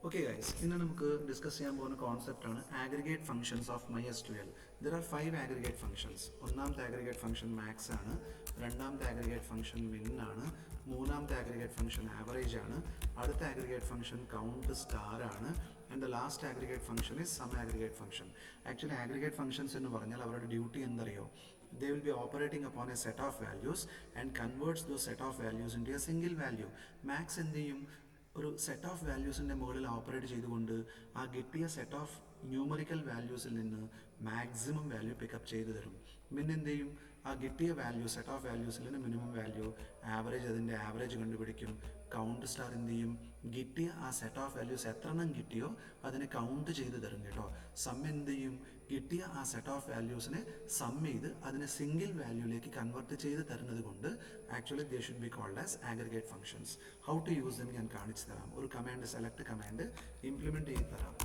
Okay guys, ഇന്ന് നമുക്ക് discuss ചെയ്യാൻ പോകുന്ന കോൺസെപ്റ്റ് ആണ് aggregate functions of MySQL. There are 5 aggregate functions. ഒന്നാമത്തെ aggregate function max ആണ്, രണ്ടാമത്തെ aggregate function min ആണ്, മൂന്നാമത്തെ aggregate function average ആണ്, അടുത്ത aggregate function count star ആണ്, and the last aggregate function is sum aggregate function. Actually aggregate functions എന്ന് പറഞ്ഞാൽ അവരുടെ ഡ്യൂട്ടി എന്തറിയോ? They will be operating upon a set of values and converts those set of values into a single value. Max എന്ത് ചെയ്യും? ഒരു set of വാല്യൂസിൻ്റെ മുകളിൽ operate ചെയ്തുകൊണ്ട് ആ കിട്ടിയ സെറ്റ് ഓഫ് ന്യൂമറിക്കൽ വാല്യൂസിൽ നിന്ന് മാക്സിമം വാല്യൂ പിക്കപ്പ് ചെയ്ത് തരും. പിന്നെ എന്ത് ചെയ്യും? ആ കിട്ടിയ വാല്യൂ സെറ്റ് ഓഫ് വാല്യൂസിൽ നിന്ന് മിനിമം വാല്യൂ, ആവറേജ് അതിൻ്റെ ആവറേജ് കണ്ടുപിടിക്കും. കൗണ്ട് സ്റ്റാർ എന്ത് ചെയ്യും? കിട്ടിയ ആ സെറ്റ് ഓഫ് വാല്യൂസ് എത്ര എണ്ണം കിട്ടിയോ അതിനെ കൗണ്ട് ചെയ്ത് തരും കേട്ടോ. സം എന്ത് ചെയ്യും? കിട്ടിയ ആ സെറ്റ് ഓഫ് വാല്യൂസിനെ സം ചെയ്ത് അതിനെ സിംഗിൾ വാല്യൂയിലേക്ക് കൺവേർട്ട് ചെയ്ത് തരുന്നത് കൊണ്ട് actually they should be called as aggregate functions. How to use them ഞാൻ കാണിച്ചു തരാം. ഒരു കമാൻഡ് സെലക്ട് കമാൻഡ് ഇംപ്ലിമെൻറ്റ് ചെയ്ത് തരാം.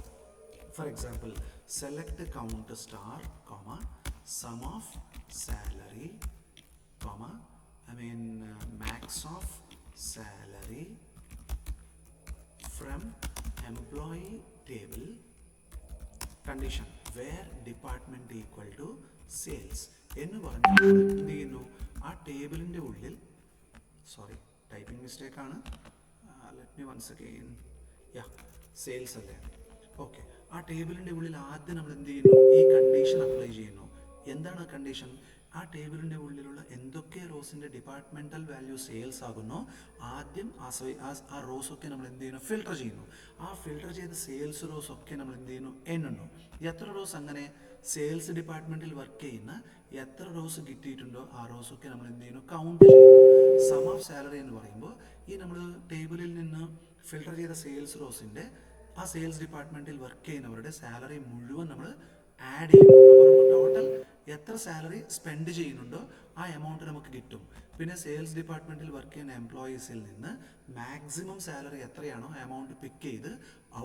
For example select count star comma sum of salary comma max of salary from employee table condition where department equal to sales എന്ന് പറഞ്ഞാൽ എന്ത് ചെയ്യുന്നു? ആ ടേബിളിൻ്റെ ഉള്ളിൽ ടൈപ്പിംഗ് മിസ്റ്റേക്കാണ്, let me once again, sales അല്ലേ, ഓക്കെ. ആ ടേബിളിൻ്റെ ഉള്ളിൽ ആദ്യം നമ്മൾ എന്ത് ചെയ്യുന്നു? ഈ കണ്ടീഷൻ അപ്ലൈ ചെയ്യുന്നു. എന്താണ് ആ കണ്ടീഷൻ? ആ ടേബിളിൻ്റെ ഉള്ളിലുള്ള എന്തൊക്കെ റോസിൻ്റെ ഡിപ്പാർട്ട്മെൻറ്റൽ വാല്യൂ സെയിൽസ് ആകുന്നോ ആദ്യം ആ റോസ് ഒക്കെ നമ്മൾ എന്ത് ചെയ്യുന്നു? ഫിൽട്ടർ ചെയ്യുന്നു. ആ ഫിൽട്ടർ ചെയ്ത സെയിൽസ് റോസ് ഒക്കെ നമ്മൾ എന്ത് ചെയ്യുന്നു? എണ്ണുന്നു. എത്ര റോസ് അങ്ങനെ സെയിൽസ് ഡിപ്പാർട്ട്മെൻറ്റിൽ വർക്ക് ചെയ്യുന്ന എത്ര റോസ് കിട്ടിയിട്ടുണ്ടോ ആ റോസ് ഒക്കെ നമ്മൾ എന്ത് ചെയ്യുന്നു? കൗണ്ട് ചെയ്യുന്നു. സം ഓഫ് സാലറി എന്ന് പറയുമ്പോൾ ഈ നമ്മൾ ടേബിളിൽ നിന്ന് ഫിൽട്ടർ ചെയ്ത സെയിൽസ് റോസിൻ്റെ ആ സെയിൽസ് ഡിപ്പാർട്ട്മെൻറ്റിൽ വർക്ക് ചെയ്യുന്നവരുടെ സാലറി മുഴുവൻ നമ്മൾ ആഡ് ചെയ്യുന്നു. അപ്പോൾ നമുക്ക് ടോട്ടൽ എത്ര സാലറി സ്പെൻഡ് ചെയ്യുന്നുണ്ടോ ആ എമൗണ്ട് നമുക്ക് കിട്ടും. പിന്നെ സെയിൽസ് ഡിപ്പാർട്ട്മെൻറ്റിൽ വർക്ക് ചെയ്യുന്ന എംപ്ലോയീസിൽ നിന്ന് മാക്സിമം സാലറി എത്രയാണോ ആ എമൗണ്ട് പിക്ക് ചെയ്ത്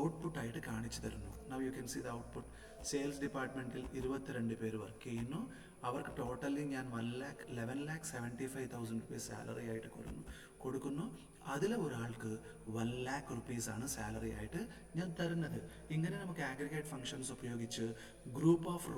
ഔട്ട്പുട്ടായിട്ട് കാണിച്ചു തരുന്നു. Now you can see the output. Sales ഡിപ്പാർട്ട്മെൻറ്റിൽ 22 പേര് വർക്ക് ചെയ്യുന്നു. അവർക്ക് ടോട്ടലി ഞാൻ 11,75,000 റുപ്പീസ് സാലറി ആയിട്ട് കൊടുക്കുന്നു. അതിൽ ഒരാൾക്ക് 1,00,000 റുപ്പീസാണ് സാലറി ആയിട്ട് ഞാൻ തരുന്നത്. ഇങ്ങനെ നമുക്ക് ആഗ്രിഗേറ്റ് ഫംഗ്ഷൻസ് ഉപയോഗിച്ച് ഗ്രൂപ്പ് ഓഫ്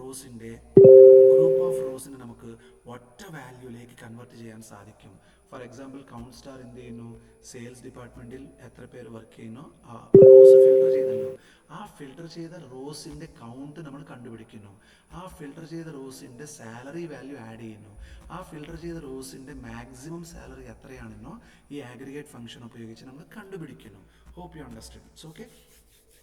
റോസിനെ നമുക്ക് ഒറ്റ വാല്യൂയിലേക്ക് കൺവേർട്ട് ചെയ്യാൻ സാധിക്കും. ഫോർ എക്സാമ്പിൾ കൗണ്ട് സ്റ്റാർ എന്ത് ചെയ്യുന്നു? സെയിൽസ് ഡിപ്പാർട്ട്മെൻറ്റിൽ എത്ര പേര് വർക്ക് ചെയ്യുന്നു ആ റോസ് ഫിൽട്ടർ ചെയ്തല്ലോ. ആ ഫിൽട്ടർ ചെയ്ത റോസിൻ്റെ കൗണ്ട് നമ്മൾ കണ്ടുപിടിക്കുന്നു. ആ ഫിൽട്ടർ ചെയ്ത റോസിൻ്റെ സാലറി വാല്യൂ ആഡ് ചെയ്യുന്നു. ആ ഫിൽട്ടർ ചെയ്ത റോസിൻ്റെ മാക്സിമം സാലറി എത്രയാണെന്നോ ഈ ആഗ്രിഗേറ്റ് ഫംഗ്ഷൻ ഉപയോഗിച്ച് നമ്മൾ കണ്ടുപിടിക്കുന്നു. Hope you understand. It's okay.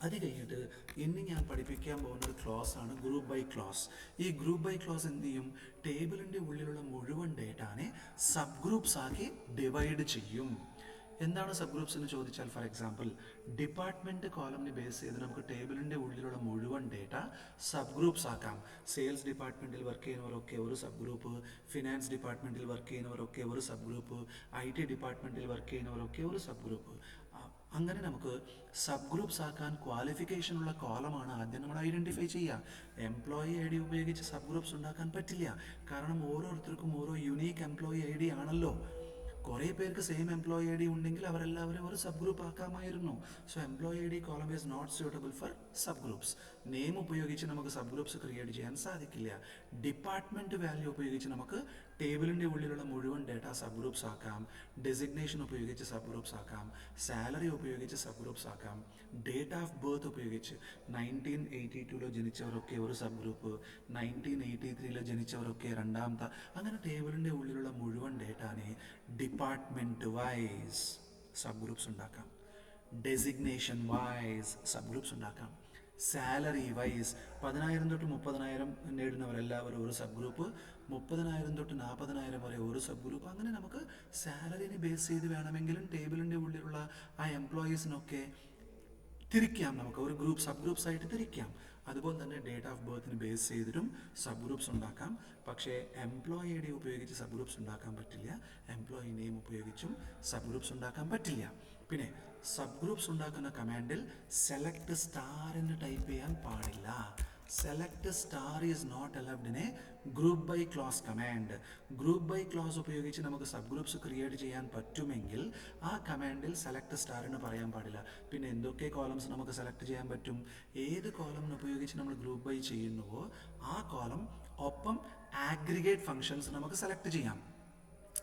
അത് കഴിഞ്ഞിട്ട് ഇനി ഞാൻ പഠിപ്പിക്കാൻ പോകുന്ന ഒരു ക്ലോസ് ആണ് ഗ്രൂപ്പ് ബൈ ക്ലോസ്. ഈ ഗ്രൂപ്പ് ബൈ ക്ലോസ് എന്ത് ചെയ്യും? ടേബിളിൻ്റെ ഉള്ളിലുള്ള മുഴുവൻ ഡേറ്റാനെ സബ് ഗ്രൂപ്പ്സ് ആക്കി ഡിവൈഡ് ചെയ്യും. എന്താണ് സബ് ഗ്രൂപ്പ്സ് എന്ന് ചോദിച്ചാൽ, ഫോർ എക്സാമ്പിൾ ഡിപ്പാർട്ട്മെൻറ്റ് കോളംനെ ബേസ് ചെയ്ത് നമുക്ക് ടേബിളിൻ്റെ ഉള്ളിലുള്ള മുഴുവൻ ഡേറ്റ സബ് ഗ്രൂപ്പ്സ് ആക്കാം. സെയിൽസ് ഡിപ്പാർട്ട്മെൻറ്റിൽ വർക്ക് ചെയ്യുന്നവരൊക്കെ ഒരു സബ് ഗ്രൂപ്പ്, ഫിനാൻസ് ഡിപ്പാർട്ട്മെൻറ്റിൽ വർക്ക് ചെയ്യുന്നവരൊക്കെ ഒരു സബ് ഗ്രൂപ്പ്, IT ഡിപ്പാർട്ട്മെൻറ്റിൽ വർക്ക് ചെയ്യുന്നവരൊക്കെ ഒരു സബ് ഗ്രൂപ്പ്. അങ്ങനെ നമുക്ക് സബ് ഗ്രൂപ്പ്സ് ആക്കാൻ ക്വാളിഫിക്കേഷനുള്ള കോളമാണ് ആദ്യം നമ്മൾ ഐഡൻറ്റിഫൈ ചെയ്യുക. എംപ്ലോയി ID ഉപയോഗിച്ച് സബ് ഗ്രൂപ്പ്സ് ഉണ്ടാക്കാൻ പറ്റില്ല. കാരണം ഓരോരുത്തർക്കും ഓരോ യുണീക്ക് എംപ്ലോയി ID ആണല്ലോ. കുറേ പേർക്ക് സെയിം എംപ്ലോയി ID ഉണ്ടെങ്കിൽ അവരെല്ലാവരും ഒരു സബ് ഗ്രൂപ്പ് ആക്കാമായിരുന്നു. So employee ID column is not suitable for sub groups. Name ഉപയോഗിച്ച് നമുക്ക് സബ് ഗ്രൂപ്പ്സ് ക്രിയേറ്റ് ചെയ്യാൻ സാധിക്കില്ല. ഡിപ്പാർട്ട്മെൻറ്റ് വാല്യൂ ഉപയോഗിച്ച് നമുക്ക് ടേബിളിൻ്റെ ഉള്ളിലുള്ള മുഴുവൻ ഡേറ്റ സബ് ഗ്രൂപ്പ്സ് ആക്കാം. ഡെസിഗ്നേഷൻ ഉപയോഗിച്ച് സബ് ഗ്രൂപ്പ്സ് ആക്കാം. സാലറി ഉപയോഗിച്ച് സബ് ഗ്രൂപ്പ്സ് ആക്കാം. ഡേറ്റ് ഓഫ് ബർത്ത് ഉപയോഗിച്ച് 1982 ജനിച്ചവരൊക്കെ ഒരു സബ് ഗ്രൂപ്പ്, 1983 ജനിച്ചവരൊക്കെ രണ്ടാമത്തെ, അങ്ങനെ ടേബിളിൻ്റെ ഉള്ളിലുള്ള മുഴുവൻ ഡേറ്റാനെ ഡിപ്പാർട്ട്മെൻറ്റ് വൈസ് സബ് ഗ്രൂപ്പ്സ് ഉണ്ടാക്കാം. ഡെസിഗ്നേഷൻ വൈസ് സബ് ഗ്രൂപ്പ്സ് ഉണ്ടാക്കാം. സാലറി വൈസ് 10,000 തൊട്ട് 30,000 നേടുന്നവരെല്ലാവരും ഒരു സബ് ഗ്രൂപ്പ്, 30,000 തൊട്ട് 40,000 വരെ ഒരു സബ് ഗ്രൂപ്പ്. അങ്ങനെ നമുക്ക് സാലറിനെ ബേസ് ചെയ്ത് വേണമെങ്കിലും ടേബിളിൻ്റെ ഉള്ളിലുള്ള ആ എംപ്ലോയീസിനൊക്കെ തിരിക്കാം. നമുക്ക് ഒരു ഗ്രൂപ്പ് സബ് ഗ്രൂപ്പ്സ് ആയിട്ട് തിരിക്കാം. അതുപോലെ തന്നെ ഡേറ്റ് ഓഫ് ബർത്തിന് ബേസ് ചെയ്തിട്ടും സബ് ഗ്രൂപ്പ്സ് ഉണ്ടാക്കാം. പക്ഷേ എംപ്ലോയി ID ഉപയോഗിച്ച് സബ് ഗ്രൂപ്പ്സ് ഉണ്ടാക്കാൻ പറ്റില്ല. എംപ്ലോയി നെയിം ഉപയോഗിച്ചും സബ് ഗ്രൂപ്പ്സ് ഉണ്ടാക്കാൻ പറ്റില്ല. പിന്നെ സബ് ഗ്രൂപ്പ്സ് ഉണ്ടാക്കുന്ന കമാൻഡിൽ സെലക്ട് സ്റ്റാർ എന്ന് ടൈപ്പ് ചെയ്യാൻ പാടില്ല. Select star is not allowed in a group by clause command. Group by clause ഉപയോഗിച്ച് നമുക്ക് സബ് ഗ്രൂപ്പ്സ് ക്രിയേറ്റ് ചെയ്യാൻ പറ്റുമെങ്കിൽ ആ കമാൻഡിൽ സെലക്ട് സ്റ്റാർ എന്ന് പറയാൻ പാടില്ല. പിന്നെ എന്തൊക്കെ കോളംസ് നമുക്ക് സെലക്ട് ചെയ്യാൻ പറ്റും? ഏത് കോളം ഉപയോഗിച്ച് നമ്മൾ ഗ്രൂപ്പ് ബൈ ചെയ്യുന്നുവോ ആ കോളം ഒപ്പം ആഗ്രിഗേറ്റ് ഫങ്ഷൻസ് നമുക്ക് സെലക്ട് ചെയ്യാം.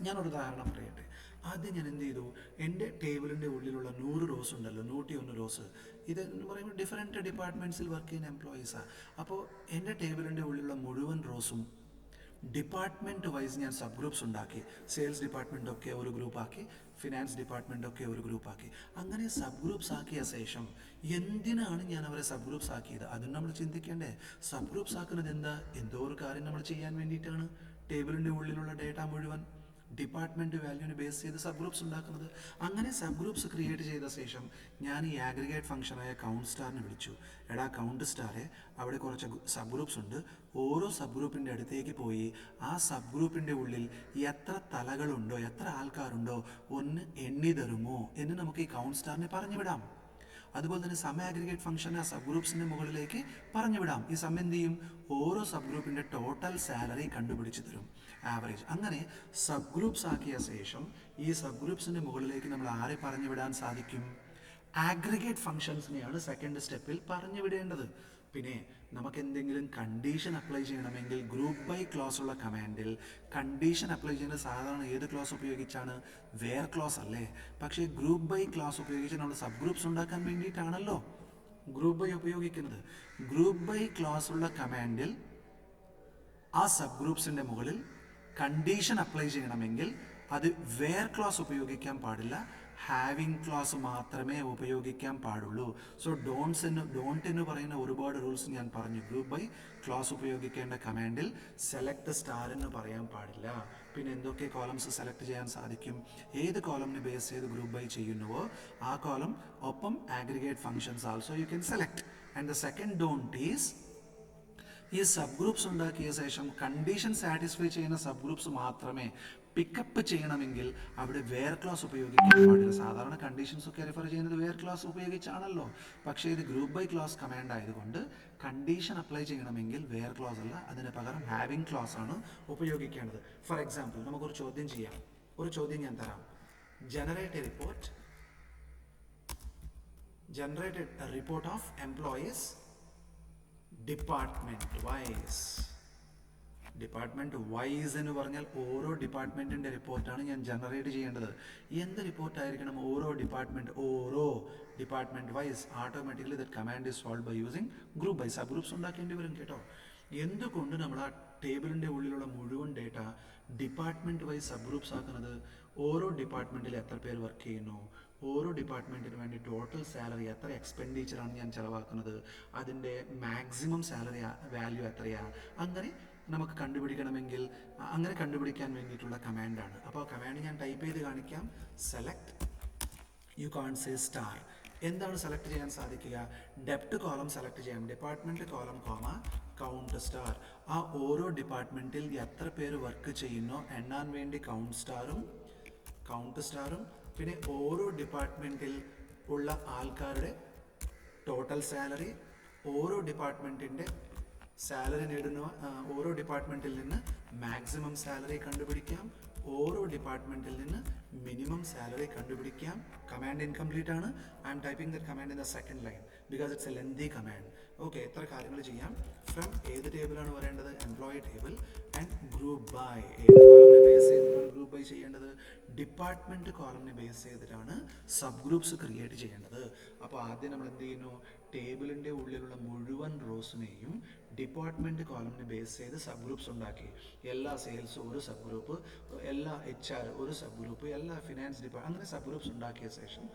ഞാനൊരു ഉദാഹരണം പറയട്ടെ. ആദ്യം ഞാൻ എന്ത് ചെയ്തു, എൻ്റെ ടേബിളിൻ്റെ ഉള്ളിലുള്ള 100 റോസ് ഉണ്ടല്ലോ, 101 റോസ്, ഇതെന്ന് പറയുമ്പോൾ ഡിഫറെൻറ്റ് ഡിപ്പാർട്ട്മെൻറ്റ്സിൽ വർക്ക് ചെയ്യുന്ന എംപ്ലോയീസാണ്. അപ്പോൾ എൻ്റെ ടേബിളിൻ്റെ ഉള്ളിലുള്ള മുഴുവൻ റോസും ഡിപ്പാർട്ട്മെൻറ്റ് വൈസ് ഞാൻ സബ് ഗ്രൂപ്പ്സ് ഉണ്ടാക്കി. സെയിൽസ് ഡിപ്പാർട്ട്മെൻറ്റൊക്കെ ഒരു ഗ്രൂപ്പാക്കി, ഫിനാൻസ് ഡിപ്പാർട്ട്മെൻറ്റൊക്കെ ഒരു ഗ്രൂപ്പാക്കി. അങ്ങനെ സബ് ഗ്രൂപ്പ്സ് ആക്കിയ ശേഷം എന്തിനാണ് ഞാൻ അവരെ സബ് ഗ്രൂപ്പ്സ് ആക്കിയത്? അതും നമ്മൾ ചിന്തിക്കേണ്ടേ. സബ് ഗ്രൂപ്പ്സ് ആക്കുന്നത് എന്താ? എന്തോ ഒരു കാര്യം നമ്മൾ ചെയ്യാൻ വേണ്ടിയിട്ടാണ്. ടേബിളിൻ്റെ ഉള്ളിലുള്ള ഡേറ്റ മുഴുവൻ ഡിപ്പാർട്ട്മെൻറ്റ് വാല്യൂവിനെ ബേസ് ചെയ്ത് സബ് ഗ്രൂപ്പ്സ് ഉണ്ടാക്കുന്നത്. അങ്ങനെ സബ് ഗ്രൂപ്പ്സ് ക്രിയേറ്റ് ചെയ്ത ശേഷം ഞാൻ ഈ ആഗ്രിഗേറ്റ് ഫംഗ്ഷനായ കൗണ്ട് സ്റ്റാറിനെ വിളിച്ചു. എടാ കൗണ്ട് സ്റ്റാറെ, അവിടെ കുറച്ച് സബ് ഗ്രൂപ്പ്സ് ഉണ്ട്. ഓരോ സബ് ഗ്രൂപ്പിൻ്റെ അടുത്തേക്ക് പോയി ആ സബ് ഗ്രൂപ്പിൻ്റെ ഉള്ളിൽ എത്ര തലകളുണ്ടോ, എത്ര ആൾക്കാരുണ്ടോ ഒന്ന് എണ്ണി തരുമോ എന്ന് നമുക്ക് ഈ കൗണ്ട് സ്റ്റാറിനെ പറഞ്ഞു വിടാം. അതുപോലെ തന്നെ സം ആഗ്രിഗേറ്റ് ഫംഗ്ഷൻ ആ സബ് ഗ്രൂപ്പ്സിൻ്റെ മുകളിലേക്ക് പറഞ്ഞു വിടാം. ഈ സം എന്ത് ചെയ്യും? ഓരോ സബ് ഗ്രൂപ്പിൻ്റെ ടോട്ടൽ സാലറി കണ്ടുപിടിച്ച് തരും, ആവറേജ്. അങ്ങനെ സബ് ഗ്രൂപ്പ്സ് ആക്കിയ ശേഷം ഈ സബ് ഗ്രൂപ്പ്സിൻ്റെ മുകളിലേക്ക് നമ്മൾ ആരെ പറഞ്ഞു വിടാൻ സാധിക്കും? ആഗ്രിഗേറ്റ് ഫംഗ്ഷൻസിനെയാണ് സെക്കൻഡ് സ്റ്റെപ്പിൽ പറഞ്ഞു വിടേണ്ടത്. പിന്നെ നമുക്ക് എന്തെങ്കിലും കണ്ടീഷൻ അപ്ലൈ ചെയ്യണമെങ്കിൽ ഗ്രൂപ്പ് ബൈ ക്ലോസ് ഉള്ള കമാൻഡിൽ കണ്ടീഷൻ അപ്ലൈ ചെയ്യുന്നത് സാധാരണ ഏത് ക്ലോസ് ഉപയോഗിച്ചാണ്? വേർ ക്ലോസ് അല്ലേ? പക്ഷേ ഗ്രൂപ്പ് ബൈ ക്ലോസ് ഉപയോഗിച്ച് നമ്മൾ സബ് ഗ്രൂപ്പ്സ് ഉണ്ടാക്കാൻ വേണ്ടിയിട്ടാണല്ലോ ഗ്രൂപ്പ് ബൈ ഉപയോഗിക്കുന്നത്. ഗ്രൂപ്പ് ബൈ ക്ലോസ് ഉള്ള കമാൻഡിൽ ആ സബ് ഗ്രൂപ്പ്സിൻ്റെ മുകളിൽ കണ്ടീഷൻ അപ്ലൈ ചെയ്യണമെങ്കിൽ അത് വേർ ക്ലോസ് ഉപയോഗിക്കാൻ പാടില്ല, ഹാവിങ് ക്ലോസ് മാത്രമേ ഉപയോഗിക്കാൻ പാടുള്ളൂ. സോ ഡോണ്ട് എന്ന് പറയുന്ന ഒരുപാട് റൂൾസ് ഞാൻ പറഞ്ഞു. ഗ്രൂപ്പ് ബൈ ക്ലോസ് ഉപയോഗിക്കേണ്ട കമാൻഡിൽ സെലക്ട് സ്റ്റാർ എന്ന് പറയാൻ പാടില്ല. പിന്നെ എന്തൊക്കെ കോളംസ് സെലക്ട് ചെയ്യാൻ സാധിക്കും? ഏത് കോളംനെ ബേസ് ചെയ്ത് ഗ്രൂപ്പ് ബൈ ചെയ്യുന്നുവോ ആ കോളം ഒപ്പം aggregate functions also you can select. And the second don't is, ഈ സബ് ഗ്രൂപ്പ്സ് ഉണ്ടാക്കിയ ശേഷം കണ്ടീഷൻ സാറ്റിസ്ഫൈ ചെയ്യുന്ന സബ് ഗ്രൂപ്പ്സ് മാത്രമേ പിക്കപ്പ് ചെയ്യണമെങ്കിൽ അവിടെ വെയർ ക്ലോസ് ഉപയോഗിക്കാൻ പാടില്ല. സാധാരണ കണ്ടീഷൻസ് ഒക്കെ റെഫർ ചെയ്യുന്നത് വെയർ ക്ലോസ് ഉപയോഗിച്ചാണല്ലോ. പക്ഷേ ഇത് ഗ്രൂപ്പ് ബൈ ക്ലോസ് കമാൻഡ് ആയതുകൊണ്ട് കണ്ടീഷൻ അപ്ലൈ ചെയ്യണമെങ്കിൽ വെയർ ക്ലോസ് അല്ല, അതിന് പകരം ഹാവിങ് ക്ലോസ് ആണ് ഉപയോഗിക്കേണ്ടത്. ഫോർ എക്സാമ്പിൾ നമുക്കൊരു ചോദ്യം ചെയ്യാം. ഒരു ചോദ്യം ഞാൻ തരാം. Generate a report of employees department wise എന്ന് പറഞ്ഞാൽ ഓരോ ഡിപ്പാർട്ട്മെന്റിന്റെ റിപ്പോർട്ടാണ് ഞാൻ ജനറേറ്റ് ചെയ്യേണ്ടത്. എന്ത് റിപ്പോർട്ടായിരിക്കണം? ഓരോ department wise. Automatically that command is solve by using group by. Sub groups ഉണ്ടാക്കേണ്ടി വരും കേട്ടോ. എന്തുകൊണ്ട് നമ്മൾ ആ ടേബിളിന്റെ ഉള്ളിലുള്ള മുഴുവൻ data department wise sub groups ആക്കുന്നത്? ഓരോ ഡിപ്പാർട്ട്മെന്റിൽ എത്ര പേർ വർക്ക് ചെയ്യുന്നു, ഓരോ ഡിപ്പാർട്ട്മെൻറ്റിന് വേണ്ടി ടോട്ടൽ സാലറി എത്ര എക്സ്പെൻഡിച്ചറാണ് ഞാൻ ചിലവാക്കുന്നത്, അതിൻ്റെ മാക്സിമം സാലറി വാല്യൂ എത്രയാണ്, അങ്ങനെ നമുക്ക് കണ്ടുപിടിക്കണമെങ്കിൽ അങ്ങനെ കണ്ടുപിടിക്കാൻ വേണ്ടിയിട്ടുള്ള കമാൻഡാണ്. അപ്പോൾ കമാൻഡ് ഞാൻ ടൈപ്പ് ചെയ്ത് കാണിക്കാം. സെലക്ട്, യു കാൺ സേ സ്റ്റാർ. എന്താണ് സെലക്ട് ചെയ്യാൻ സാധിക്കുക? ഡെപ്റ്റ് കോളം സെലക്ട് ചെയ്യാം. Department column comma count star. ആ ഓരോ ഡിപ്പാർട്ട്മെൻറ്റിൽ എത്ര പേര് വർക്ക് ചെയ്യുന്നോ എണ്ണാൻ വേണ്ടി കൗണ്ട് സ്റ്റാറും പിന്നെ ഓരോ ഡിപ്പാർട്ട്മെൻറ്റിൽ ഉള്ള ആൾക്കാരുടെ ടോട്ടൽ സാലറി, ഓരോ ഡിപ്പാർട്ട്മെൻറ്റിൻ്റെ സാലറി നേടുന്ന ഓരോ ഡിപ്പാർട്ട്മെൻറ്റിൽ നിന്ന് മാക്സിമം സാലറി കണ്ടുപിടിക്കാം, ഓരോ ഡിപ്പാർട്ട്മെൻറ്റിൽ നിന്ന് മിനിമം സാലറി കണ്ടുപിടിക്കാം. കമാൻഡ് ഇൻകംപ്ലീറ്റ് ആണ്. I'm typing that command in the second line because it's a lengthy command. Okay, എത്ര കാര്യങ്ങൾ ചെയ്യാം. ഫ്രം ഏത് ടേബിളാണ് വരേണ്ടത്? Employee table. And group by. ഏത് കോളമിനെ ബേസ് ചെയ്തിട്ടാണ് ഗ്രൂപ്പ് ബൈ ചെയ്യേണ്ടത്? ഡിപ്പാർട്ട്മെൻറ്റ് കോളമിനെ ബേസ് ചെയ്തിട്ടാണ് സബ് ഗ്രൂപ്പ്സ് ക്രിയേറ്റ് ചെയ്യേണ്ടത്. അപ്പോൾ ആദ്യം നമ്മൾ എന്ത് ചെയ്യുന്നു? ടേബിളിൻ്റെ ഉള്ളിലുള്ള മുഴുവൻ റോസിനെയും ഡിപ്പാർട്ട്മെൻറ്റ് കോളമിനെ ബേസ് ചെയ്ത് സബ് ഗ്രൂപ്പ്സ് ഉണ്ടാക്കി. എല്ലാ സെയിൽസും ഒരു സബ് ഗ്രൂപ്പ്, എല്ലാ HR ഒരു സബ് ഗ്രൂപ്പ്, എല്ലാ ഫിനാൻസ് ഡിപ്പാർട്ട്മെൻറ്റ്, അങ്ങനെ സബ് ഗ്രൂപ്പ്സ് ഉണ്ടാക്കിയ ശേഷം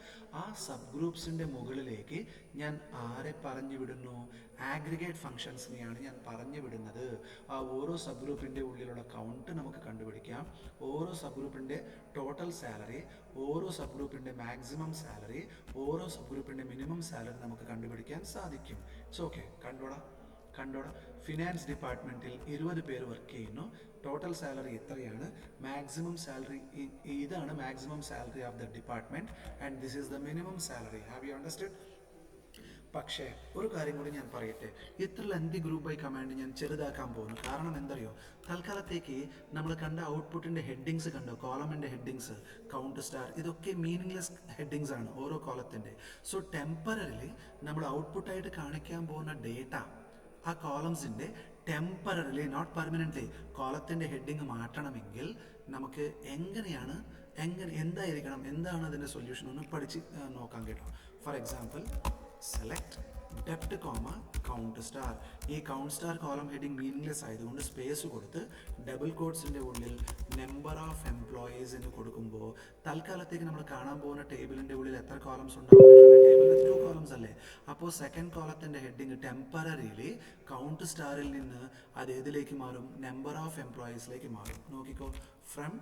ആ സബ് ഗ്രൂപ്പ്സിൻ്റെ മുകളിലേക്ക് ഞാൻ ആരെ പറഞ്ഞു വിടുന്നു? ആഗ്രിഗേറ്റ് ഫങ്ഷൻസിനെയാണ് ഞാൻ പറഞ്ഞു വിടുന്നത്. ആ ഓരോ സബ് ഗ്രൂപ്പിൻ്റെ ഉള്ളിലുള്ള കൗണ്ട് നമുക്ക് കണ്ടുപിടിക്കാം, ഓരോ സബ് ഗ്രൂപ്പിൻ്റെ ടോട്ടൽ സാലറി, ഓരോ സബ് ഗ്രൂപ്പിൻ്റെ മാക്സിമം സാലറി, ഓരോ സബ് ഗ്രൂപ്പിൻ്റെ മിനിമം സാലറി നമുക്ക് കണ്ടുപിടിക്കാൻ സാധിക്കും. It's okay. കണ്ടോടാ. ഫിനാൻസ് ഡിപ്പാർട്ട്മെൻറ്റിൽ 20 പേര് വർക്ക് ചെയ്യുന്നു. ടോട്ടൽ സാലറി എത്രയാണ്? മാക്സിമം സാലറി, ഇതാണ് maximum salary of the department and this is the minimum salary. Have you understood? പക്ഷേ ഒരു കാര്യം കൂടി ഞാൻ പറയട്ടെ, ഇത്ര ലെന്തി ഗ്രൂപ്പ് ബൈ കമാൻഡ് ഞാൻ ചെറുതാക്കാൻ പോകുന്നു. കാരണം എന്തറിയോ, തൽക്കാലത്തേക്ക് നമ്മൾ കണ്ട ഔട്ട്പുട്ടിൻ്റെ ഹെഡിങ്സ് കണ്ടോ, കോളമിൻ്റെ ഹെഡിങ്സ്, കൗണ്ട് സ്റ്റാർ, ഇതൊക്കെ മീനിങ്ലെസ് ഹെഡിങ്സ് ആണ് ഓരോ കോളത്തിൻ്റെ. സോ ടെമ്പററിലി നമ്മൾ ഔട്ട്പുട്ടായിട്ട് കാണിക്കാൻ പോകുന്ന ഡേറ്റ, ആ കോളംസിൻ്റെ ടെമ്പററിലി നോട്ട് പെർമനൻ്റ്ലി കോളത്തിൻ്റെ ഹെഡിങ് മാറ്റണമെങ്കിൽ നമുക്ക് എന്തായിരിക്കണം, എന്താണ് അതിൻ്റെ സൊല്യൂഷൻ ഒന്ന് പഠിച്ച് നോക്കാം കേട്ടോ. For example, select dept comma count star. ഈ count star column heading meaningless ആയതുകൊണ്ട് സ്പേസ് കൊടുത്ത് ഡബിൾ കോട്ട്സിൻ്റെ ഉള്ളിൽ നമ്പർ ഓഫ് എംപ്ലോയീസ് എന്ന് കൊടുക്കുമ്പോൾ തൽക്കാലത്തേക്ക് നമ്മൾ കാണാൻ പോകുന്ന ടേബിളിൻ്റെ ഉള്ളിൽ എത്ര കോളംസ് ഉണ്ടാവും? ടേബിളിൽ 2 കോളംസ് അല്ലേ? അപ്പോൾ സെക്കൻഡ് കോളത്തിൻ്റെ ഹെഡിങ് ടെമ്പററിലി കൗണ്ട് സ്റ്റാറിൽ നിന്ന് അത് ഏതിലേക്ക് മാറും? നമ്പർ ഓഫ് എംപ്ലോയീസിലേക്ക് മാറും. നോക്കിക്കോ, from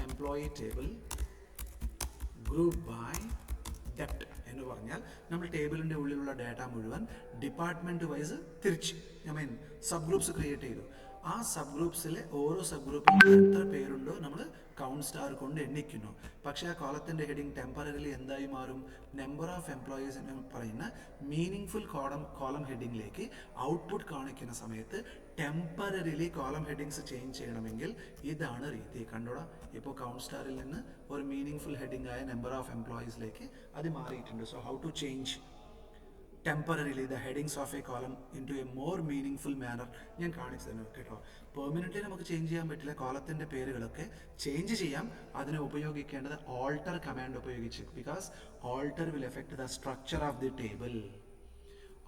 employee table group by dept എന്ന് പറഞ്ഞാൽ നമ്മൾ ടേബിളിൻ്റെ ഉള്ളിലുള്ള ഡാറ്റ മുഴുവൻ ഡിപ്പാർട്ട്മെൻറ്റ് വൈസ് തിരിച്ച് സബ് ഗ്രൂപ്പ്സ് ക്രിയേറ്റ് ചെയ്തു. ആ സബ് ഗ്രൂപ്പ്സിലെ ഓരോ സബ് ഗ്രൂപ്പിൽ എത്ര പേരുണ്ടോ നമ്മൾ കൗണ്ട് സ്റ്റാർ കൊണ്ട് എണ്ണിക്കുന്നു. പക്ഷേ ആ കോളത്തിൻ്റെ ഹെഡിങ് ടെമ്പററിലി എന്തായി മാറും? നമ്പർ ഓഫ് എംപ്ലോയീസ് എന്ന് പറയുന്ന മീനിങ് കോളം ഹെഡിങ്ങിലേക്ക് ഔട്ട്പുട്ട് കാണിക്കുന്ന സമയത്ത് ടെമ്പററിലി കോളം ഹെഡിങ്സ് ചേഞ്ച് ചെയ്യണമെങ്കിൽ ഇതാണ് രീതി. കണ്ടോടാ, ഇപ്പോൾ കൗണ്ട് സ്റ്റാറിൽ നിന്ന് ഒരു മീനിങ് ഹെഡിങ് ആയ നമ്പർ ഓഫ് എംപ്ലോയീസിലേക്ക് അത് മാറിയിട്ടുണ്ട്. So how to change temporarily the headings of a column into a more meaningful manner ഞാൻ കാണിച്ചു തന്നു കേട്ടോ. പെർമനൻ്റ്ലി നമുക്ക് ചേഞ്ച് ചെയ്യാൻ പറ്റില്ല, കോളത്തിൻ്റെ പേരുകളൊക്കെ ചേഞ്ച് ചെയ്യാം. അതിനെ ഉപയോഗിക്കേണ്ടത് ഓൾട്ടർ കമാൻഡ് ഉപയോഗിച്ച്, because alter will effect the structure of the table.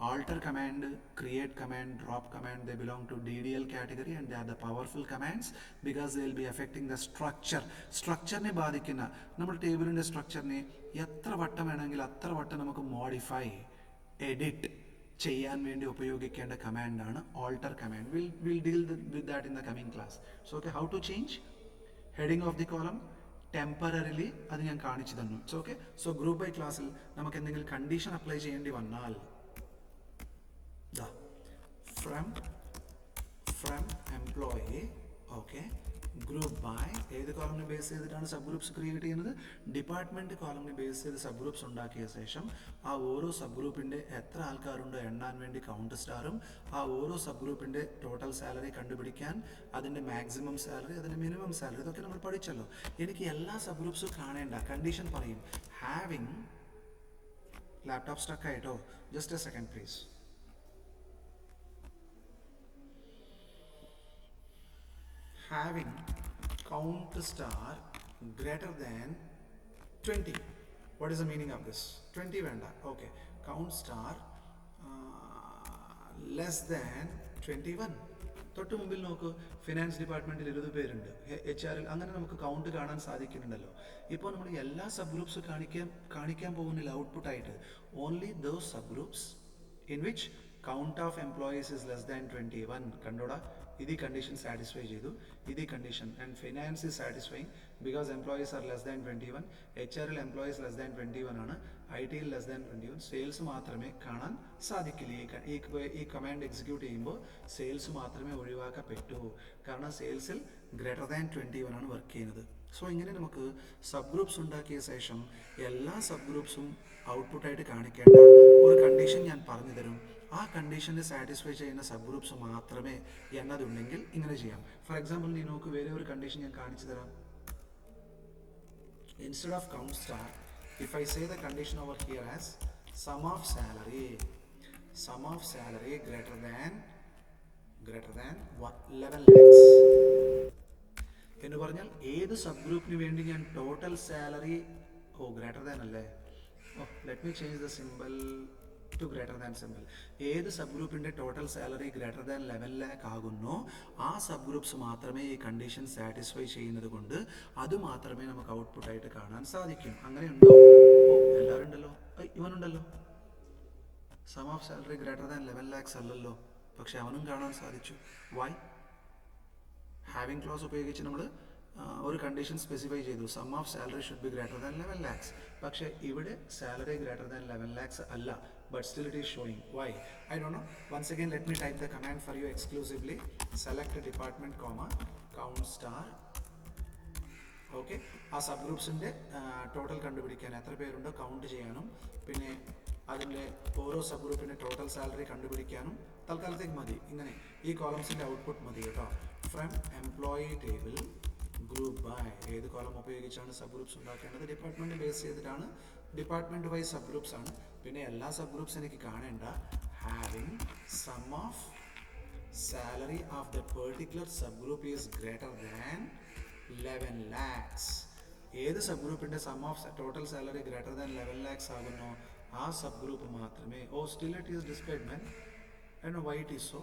Alter command, create command, drop command, they belong to DDL category and they are the powerful commands because they will be affecting the structure. സ്ട്രക്ചറിനെ ബാധിക്കുന്ന നമ്മൾ ടേബിളിൻ്റെ സ്ട്രക്ചറിനെ എത്ര വട്ടം വേണമെങ്കിൽ അത്ര വട്ടം നമുക്ക് modify, edit ചെയ്യാൻ വേണ്ടി ഉപയോഗിക്കേണ്ട കമാൻഡാണ് alter command. Will deal with that in the coming class. So okay, how to change heading of the column temporarily അത് ഞാൻ കാണിച്ചു തന്നു. It's okay. So group by ക്ലാസ്സിൽ നമുക്ക് എന്തെങ്കിലും കണ്ടീഷൻ അപ്ലൈ ചെയ്യേണ്ടി വന്നാൽ from employee, okay, group by ഏത് കോളമിനെ ബേസ് ചെയ്തിട്ടാണ് സബ് ഗ്രൂപ്പ്സ് ക്രിയേറ്റ് ചെയ്യുന്നത്? ഡിപ്പാർട്ട്മെൻറ്റ് കോളമിനെ ബേസ് ചെയ്ത് സബ് ഗ്രൂപ്പ്സ് ഉണ്ടാക്കിയ ശേഷം ആ ഓരോ സബ് ഗ്രൂപ്പിൻ്റെ എത്ര ആൾക്കാരുണ്ടോ എണ്ണാൻ വേണ്ടി കൗണ്ട് സ്റ്റാറും, ആ ഓരോ സബ് ഗ്രൂപ്പിൻ്റെ ടോട്ടൽ സാലറി കണ്ടുപിടിക്കാൻ അതിൻ്റെ മാക്സിമം സാലറി, അതിൻ്റെ മിനിമം സാലറി, ഇതൊക്കെ നമ്മൾ പഠിച്ചല്ലോ. എനിക്ക് എല്ലാ സബ് ഗ്രൂപ്പ്സും കാണേണ്ട, കണ്ടീഷൻ പറയും. ഹാവിങ് ലാപ്ടോപ്പ് സ്റ്റക്ക് ആയിട്ടോ, just A second please. Having count star greater than 20. What is the meaning of this? 20 venda. Okay. Count star less than 21. തൊട്ട് മുമ്പിൽ നോക്ക്, ഫിനാൻസ് ഡിപ്പാർട്ട്മെൻറ്റിൽ 20 പേരുണ്ട്, HR അങ്ങനെ നമുക്ക് കൗണ്ട് കാണാൻ സാധിക്കുന്നുണ്ടല്ലോ. ഇപ്പോൾ നമ്മൾ എല്ലാ സബ് ഗ്രൂപ്പ്സ് കാണിക്കാൻ പോകുന്നില്ല ഔട്ട്പുട്ടായിട്ട്. Only those sub groups in which count of employees is less than 21. കണ്ടോടാ, ഇത് കണ്ടീഷൻ സാറ്റിസ്ഫൈ ചെയ്തു, ഇത് condition. And finance is satisfying because employees are less than 21. HR employees less than 21 ആണ്, IT ലെസ് ദാൻ 21. സെയിൽസ് മാത്രമേ കാണാൻ സാധിക്കില്ല. ഈ command execute ചെയ്യുമ്പോൾ സെയിൽസ് മാത്രമേ ഒഴിവാക്കപ്പെട്ടു, കാരണം സെയിൽസിൽ ഗ്രേറ്റർ ദാൻ 21 ആണ് വർക്ക് ചെയ്യുന്നത്. സോ ഇങ്ങനെ നമുക്ക് സബ് ഗ്രൂപ്പ്സ് ഉണ്ടാക്കിയ ശേഷം എല്ലാ സബ് ഗ്രൂപ്പ്സും ഔട്ട്പുട്ടായിട്ട് കാണിക്കേണ്ട ഒരു കണ്ടീഷൻ ഞാൻ പറഞ്ഞു തരും. ആ കണ്ടീഷനെ സാറ്റിസ്ഫൈ ചെയ്യുന്ന സബ് ഗ്രൂപ്പ്സ് മാത്രമേ എന്നതുണ്ടെങ്കിൽ ഇങ്ങനെ ചെയ്യാം. ഫോർ എക്സാമ്പിൾ, നീ നോക്ക്, വേറെ ഒരു കണ്ടീഷൻ ഞാൻ കാണിച്ചു തരാം. Instead of count star, if I say the condition over here as sum of salary greater than 11 lakhs എന്ന് പറഞ്ഞാൽ ഏത് സബ് ഗ്രൂപ്പിന് വേണ്ടി ഞാൻ ടോട്ടൽ സാലറി ഗ്രേറ്റർ ദാൻ അല്ലേ, let me change the symbol to greater than symbol. ഏത് sub ഗ്രൂപ്പിൻ്റെ total salary greater than 11 lakh ആകുന്നോ ആ സബ് ഗ്രൂപ്പ്സ് മാത്രമേ ഈ കണ്ടീഷൻ സാറ്റിസ്ഫൈ ചെയ്യുന്നത് കൊണ്ട് അത് മാത്രമേ നമുക്ക് ഔട്ട്പുട്ടായിട്ട് കാണാൻ സാധിക്കും. അങ്ങനെയുണ്ടോ? എല്ലാവരും ഉണ്ടല്ലോ, ഇവനുണ്ടല്ലോ. Sum of salary greater than 11 lakhs അല്ലല്ലോ, പക്ഷെ അവനും കാണാൻ സാധിച്ചു. വൈ? ഹാവിങ് ക്ലോസ് ഉപയോഗിച്ച് നമ്മൾ ഒരു കണ്ടീഷൻ സ്പെസിഫൈ ചെയ്തു, sum of salary should be greater than 11 lakhs. പക്ഷേ ഇവിടെ സാലറി ഗ്രേറ്റർ ദാൻ 11 lakhs അല്ല, but still it is showing. Why? I don't know. Once again, let me type the command for you exclusively. Select department comma count star. Okay, ആ sub ഗ്രൂപ്പ്സിൻ്റെ total കണ്ടുപിടിക്കാൻ എത്ര പേരുണ്ടോ count ചെയ്യാനും പിന്നെ അതിൻ്റെ ഓരോ sub ഗ്രൂപ്പിൻ്റെ ടോട്ടൽ സാലറി കണ്ടുപിടിക്കാനും തൽക്കാലത്തേക്ക് മതി. ഇങ്ങനെ ഈ കോളംസിൻ്റെ ഔട്ട്പുട്ട് മതി കേട്ടോ. From employee table group by ഏത് കോളം ഉപയോഗിച്ചാണ് സബ് ഗ്രൂപ്പ്സ് ഉണ്ടാക്കേണ്ടത്? ഡിപ്പാർട്ട്മെൻറ്റ് ബേസ് ചെയ്തിട്ടാണ്, ഡിപ്പാർട്ട്മെൻറ്റ് വൈസ് സബ് ഗ്രൂപ്പ്സ് ആണ്. പിന്നെ എല്ലാ സബ് ഗ്രൂപ്പ്സ് എനിക്ക് കാണേണ്ട having sum of salary of that particular subgroup is greater than 11 lakhs. ഏത് സബ് ഗ്രൂപ്പിൻ്റെ sum of total salary greater than 11 lakhs ആകുന്നോ ആ സബ് ഗ്രൂപ്പ് മാത്രമേ. Oh still it is displayed man. I don't know why it is so.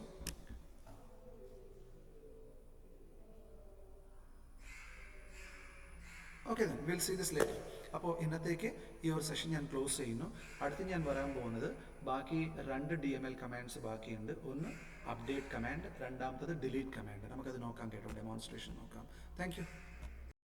Okay then will see this later. അപ്പോൾ ഇന്നത്തേക്ക് ഈ ഒരു session ഞാൻ ക്ലോസ് ചെയ്യുന്നു. അടുത്ത് ഞാൻ വരാൻ പോകുന്നത് ബാക്കി 2 DML കമാൻഡ്സ് ബാക്കിയുണ്ട്. ഒന്ന് അപ്ഡേറ്റ് കമാൻഡ്, രണ്ടാമത്തത് ഡിലീറ്റ് കമാൻഡ്. നമുക്കത് നോക്കാം കേട്ടോ, ഡെമോൺസ്ട്രേഷൻ നോക്കാം. Thank you.